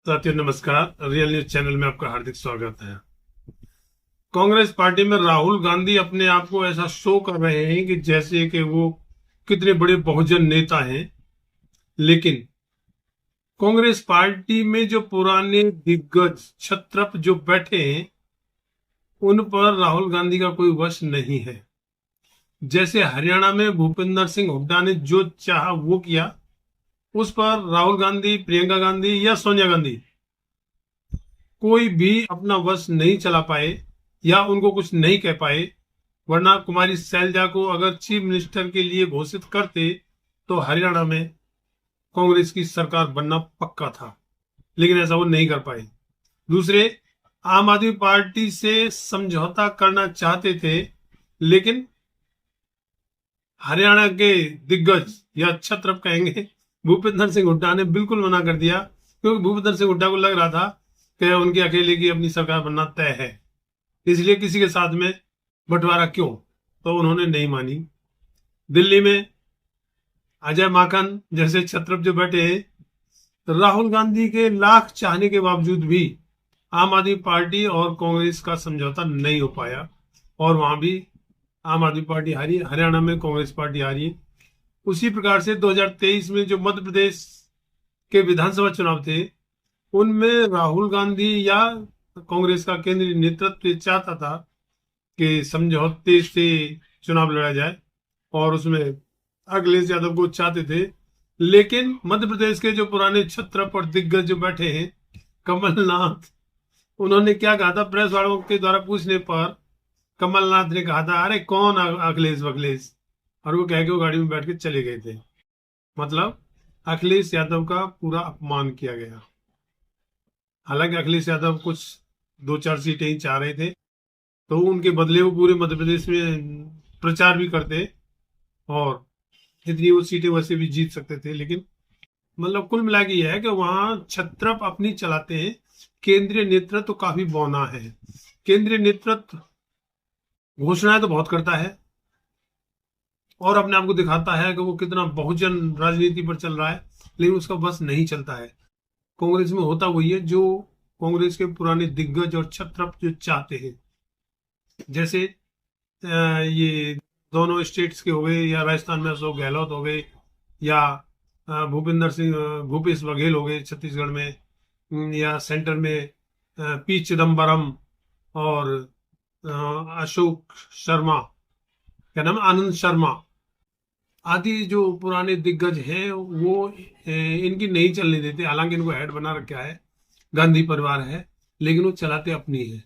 साथियों नमस्कार। Real news channel में आपका हार्दिक स्वागत है। कांग्रेस पार्टी में राहुल गांधी अपने आप को ऐसा शो कर रहे हैं कि जैसे कि वो कितने बड़े बहुजन नेता हैं, लेकिन कांग्रेस पार्टी में जो पुराने दिग्गज छत्रप जो बैठे हैं उन पर राहुल गांधी का कोई वश नहीं है। जैसे हरियाणा में भूपेंद्र सिंह हुड्डा ने जो चाहा वो किया, उस पर राहुल गांधी, प्रियंका गांधी या सोनिया गांधी कोई भी अपना वश नहीं चला पाए या उनको कुछ नहीं कह पाए। वरना कुमारी शैलजा को अगर चीफ मिनिस्टर के लिए घोषित करते तो हरियाणा में कांग्रेस की सरकार बनना पक्का था, लेकिन ऐसा वो नहीं कर पाए। दूसरे, आम आदमी पार्टी से समझौता करना चाहते थे, लेकिन हरियाणा के दिग्गज या छत्रप कहेंगे भूपेंद्र सिंह हुड्डा ने बिल्कुल मना कर दिया, क्योंकि भूपेंद्र सिंह हुड्डा को लग रहा था कि उनके अकेले की अपनी सरकार बनना तय है, इसलिए किसी के साथ में बंटवारा क्यों, तो उन्होंने नहीं मानी। दिल्ली में अजय माकन जैसे छत्रप जो बैठे हैं, राहुल गांधी के लाख चाहने के बावजूद भी आम आदमी पार्टी और कांग्रेस का समझौता नहीं हो पाया और वहां भी आम आदमी पार्टी हारी, हरियाणा में कांग्रेस पार्टी हारी। उसी प्रकार से 2023 में जो मध्य प्रदेश के विधानसभा चुनाव थे, उनमें राहुल गांधी या कांग्रेस का केंद्रीय नेतृत्व चाहता था कि समझौते से चुनाव लड़ा जाए और उसमें अखिलेश यादव को चाहते थे। लेकिन मध्य प्रदेश के जो पुराने छत्रप और दिग्गज जो बैठे हैं, कमलनाथ, उन्होंने क्या कहा था, प्रेस वालों के द्वारा पूछने पर कमलनाथ ने कहा था, अरे कौन अखिलेश वखिलेश, और वो कह के वो गाड़ी में बैठ के चले गए थे। मतलब अखिलेश यादव का पूरा अपमान किया गया। हालांकि अखिलेश यादव कुछ 2-4 सीटें ही चाह रहे थे, तो उनके बदले वो पूरे मध्य प्रदेश में प्रचार भी करते और इतनी वो सीटें वैसे भी जीत सकते थे। लेकिन मतलब कुल मिला के यह है कि वहां छत्रप अपनी चलाते हैं, केंद्रीय नेतृत्व काफी बौना है। केंद्रीय नेतृत्व घोषणाएं तो बहुत करता है और अपने आप को दिखाता है कि वो कितना बहुजन राजनीति पर चल रहा है, लेकिन उसका बस नहीं चलता है। कांग्रेस में होता वही है जो कांग्रेस के पुराने दिग्गज और छत्रप जो चाहते हैं। जैसे ये दोनों स्टेट्स के हो गए, या राजस्थान में अशोक गहलोत हो गए, या भूपेश बघेल हो गए छत्तीसगढ़ में, या सेंटर में पी चिदम्बरम और अशोक शर्मा, क्या नाम, आनंद शर्मा आदि जो पुराने दिग्गज हैं, वो इनकी नहीं चलने देते। हालांकि इनको हेड बना रखा है, गांधी परिवार है, लेकिन वो चलाते अपनी है।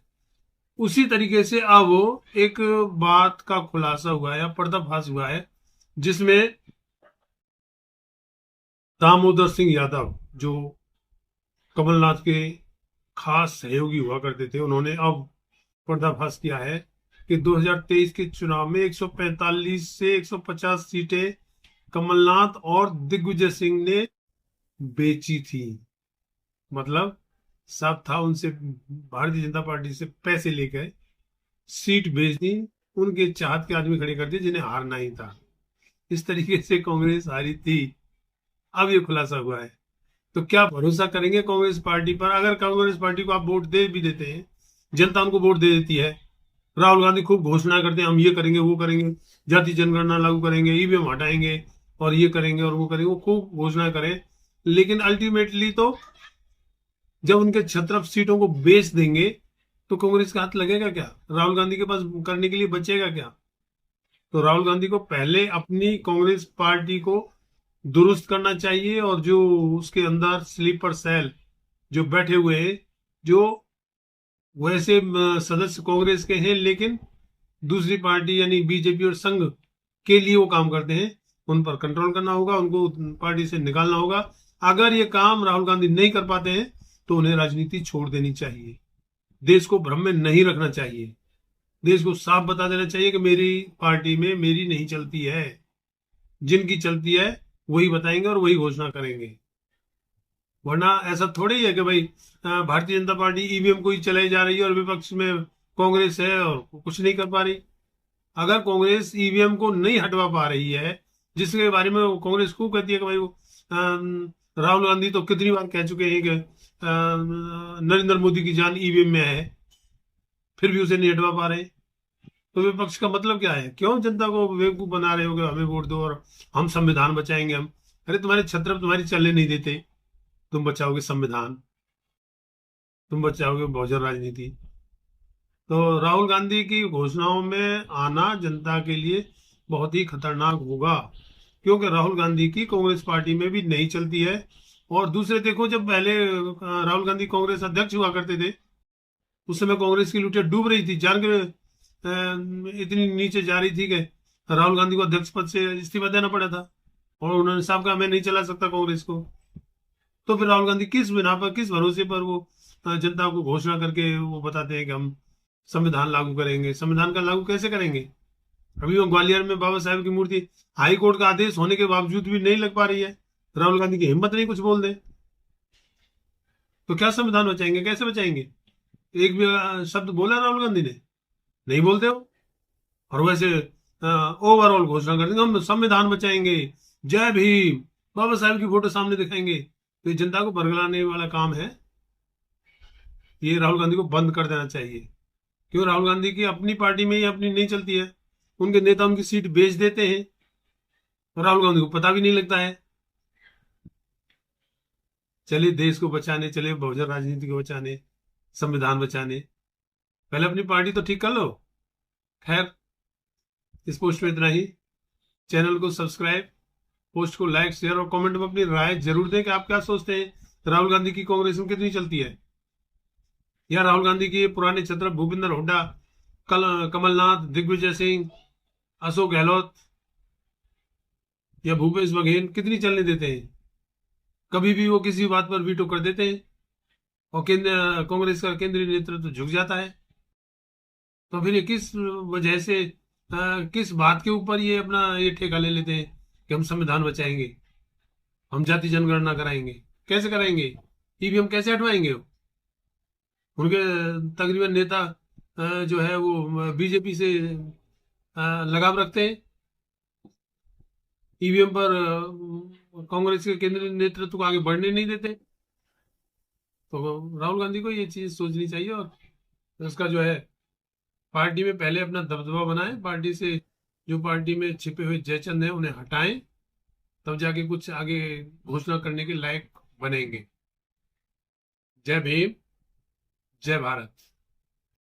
उसी तरीके से अब एक बात का खुलासा हुआ है या पर्दाफाश हुआ है, जिसमें दामोदर सिंह यादव जो कमलनाथ के खास सहयोगी हुआ करते थे, उन्होंने अब पर्दाफाश किया है कि 2023 के चुनाव में 145 से 150 सीटें कमलनाथ और दिग्विजय सिंह ने बेची थी। मतलब साफ था, उनसे भारतीय जनता पार्टी से पैसे लेकर सीट बेच दी, उनके चाहत के आदमी खड़े कर दिए जिन्हें हारना ही था। इस तरीके से कांग्रेस हारी थी। अब ये खुलासा हुआ है, तो क्या भरोसा करेंगे कांग्रेस पार्टी पर? अगर कांग्रेस पार्टी को आप वोट दे भी देते हैं, जनता उनको वोट दे देती है, राहुल गांधी खूब घोषणा करते हैं, हम ये करेंगे वो करेंगे, जाति जनगणना लागू करेंगे, ईवीएम हटाएंगे और ये करेंगे और वो करेंगे, वो खूब घोषणा करें, लेकिन अल्टीमेटली तो जब उनके छत्रप सीटों को बेच देंगे तो कांग्रेस का हाथ लगेगा क्या? राहुल गांधी के पास करने के लिए बचेगा क्या? तो राहुल गांधी को पहले अपनी कांग्रेस पार्टी को दुरुस्त करना चाहिए, और जो उसके अंदर स्लीपर सेल जो बैठे हुए हैं, जो वैसे सदस्य कांग्रेस के हैं लेकिन दूसरी पार्टी यानी बीजेपी और संघ के लिए वो काम करते हैं, उन पर कंट्रोल करना होगा, उनको पार्टी से निकालना होगा। अगर ये काम राहुल गांधी नहीं कर पाते हैं तो उन्हें राजनीति छोड़ देनी चाहिए। देश को भ्रम में नहीं रखना चाहिए। देश को साफ बता देना चाहिए कि मेरी पार्टी में मेरी नहीं चलती है, जिनकी चलती है वही बताएंगे और वही घोषणा करेंगे। वरना ऐसा थोड़ी है कि भाई भारतीय जनता पार्टी ईवीएम को ही चलाई जा रही है और विपक्ष में कांग्रेस है और कुछ नहीं कर पा रही। अगर कांग्रेस ईवीएम को नहीं हटवा पा रही है, जिसके बारे में कांग्रेस को कहती है कि भाई वो राहुल गांधी तो कितनी बार कह चुके हैं कि नरेंद्र मोदी की जान ईवीएम में है, फिर भी उसे नहीं हटवा पा रहे। तो विपक्ष का मतलब क्या है? क्यों जनता को बेवकूफ बना रहे हो कि हमें वोट दो और हम संविधान बचाएंगे हम? अरे तुम्हारे छत्र तुम्हारी चलने नहीं देते, तुम बचाओगे संविधान, तुम बचाओगे बहुजन राजनीति। तो राहुल गांधी की घोषणाओं में आना जनता के लिए बहुत ही खतरनाक होगा, क्योंकि राहुल गांधी की कांग्रेस पार्टी में भी नहीं चलती है। और दूसरे देखो, जब पहले राहुल गांधी कांग्रेस अध्यक्ष हुआ करते थे, उस समय कांग्रेस की लुटिया डूब रही थी, जान के इतनी नीचे जा रही थी कि राहुल गांधी को अध्यक्ष पद से इस्तीफा देना पड़ा था, और उन्होंने साफ कहा मैं नहीं चला सकता कांग्रेस को। तो फिर राहुल गांधी किस बिना पर, किस भरोसे पर वो जनता को घोषणा करके वो बताते हैं कि हम संविधान लागू करेंगे? संविधान का लागू कैसे करेंगे? अभी वो ग्वालियर में बाबा साहेब की मूर्ति हाई कोर्ट का आदेश होने के बावजूद भी नहीं लग पा रही है। राहुल गांधी की हिम्मत नहीं कुछ बोल दे, तो क्या संविधान बचाएंगे? कैसे बचाएंगे? एक भी शब्द बोला राहुल गांधी ने? नहीं बोलते हो। और वैसे ओवरऑल घोषणा कर देंगे हम संविधान बचाएंगे, जय भीम, बाबा साहेब की फोटो सामने दिखाएंगे। तो ये जनता को बरगलाने वाला काम है, ये राहुल गांधी को बंद कर देना चाहिए। क्यों? राहुल गांधी की अपनी पार्टी में ही अपनी नहीं चलती है, उनके नेता उनकी सीट बेच देते हैं, और राहुल गांधी को पता भी नहीं लगता है। चलिए देश को बचाने, चलिए बहुजन राजनीति को बचाने, संविधान बचाने, पहले अपनी पार्टी तो ठीक कर लो। खैर, इस पोस्ट में इतना ही। चैनल को सब्सक्राइब, पोस्ट को लाइक, शेयर और कमेंट में अपनी राय जरूर दें कि आप क्या सोचते हैं, राहुल गांधी की कांग्रेस में कितनी चलती है, या राहुल गांधी के पुराने छत्र भूपेंद्र हुड्डा, कमलनाथ, दिग्विजय सिंह, अशोक गहलोत या भूपेश बघेल कितनी चलने देते हैं? कभी भी वो किसी बात पर वीटो कर देते हैं और केंद्र कांग्रेस का केंद्रीय नेतृत्व झुक जाता है। तो फिर ये किस वजह से, किस बात के ऊपर ये अपना ये ठेका ले लेते हैं कि हम संविधान बचाएंगे, हम जाति जनगणना कराएंगे? कैसे कराएंगे? ईवीएम कैसे हटवाएंगे? उनके तकरीबन नेता जो है वो बीजेपी से लगाव रखते हैं, ईवीएम पर कांग्रेस के केंद्रीय नेतृत्व को आगे बढ़ने नहीं देते। तो राहुल गांधी को ये चीज सोचनी चाहिए, और उसका जो है पार्टी में पहले अपना दबदबा बनाए, पार्टी से जो पार्टी में छिपे हुए जयचंद हैं उन्हें हटाएं, तब जाके कुछ आगे घोषणा करने के लायक बनेंगे। जय भीम, जय भारत।